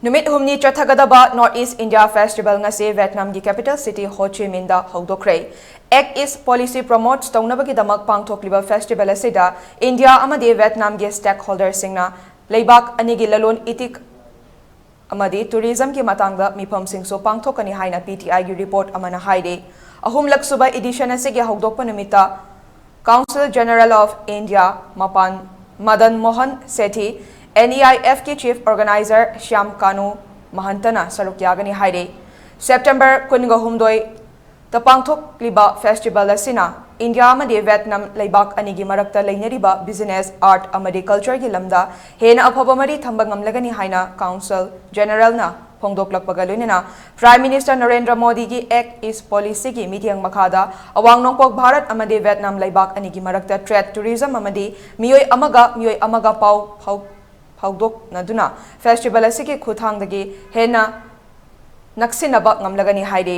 Numit humni chathagadaba Northeast India Festival ngasi Vietnam gi capital city Ho Chi Minh da houdok khre. Act is policy promotes taunabagi damak pangthokliba festival asida India amadi Vietnam gi stakeholders singna leibak anigi lalon itik amadi tourism ki matangda mifam singso pangthokani haina PTI gi report amana haide. Ahum laksuba edition asigi houdok panamita Council General of India Madan Mohan Sethi NEIF के chief organiser Shyam कानू महंतना सरुक यागनी हाइरे September कुनगा हुमदोय तपांगथोक्लिबा festival असिना India अमदि Vietnam लेबाक अनिगी मरक्ता लेनरिबा business art अमदि culture की lambda हेना अफबा मरी थंबा ngamlagani हाइना council general ना फोंगदोक्लकपगा लोइनना prime minister Narendra Modi की act इस policy की मीटिंग मखादा अवांग नोंगपोक भारत अमदि वियतनाम लेबाक अनिगी मरक्ता ट्रेड टूरिज्म अमदि मियोय अमगा पाउ houdok naduna festival asiki khuthangdagi hena naksinaba ngamlagani haide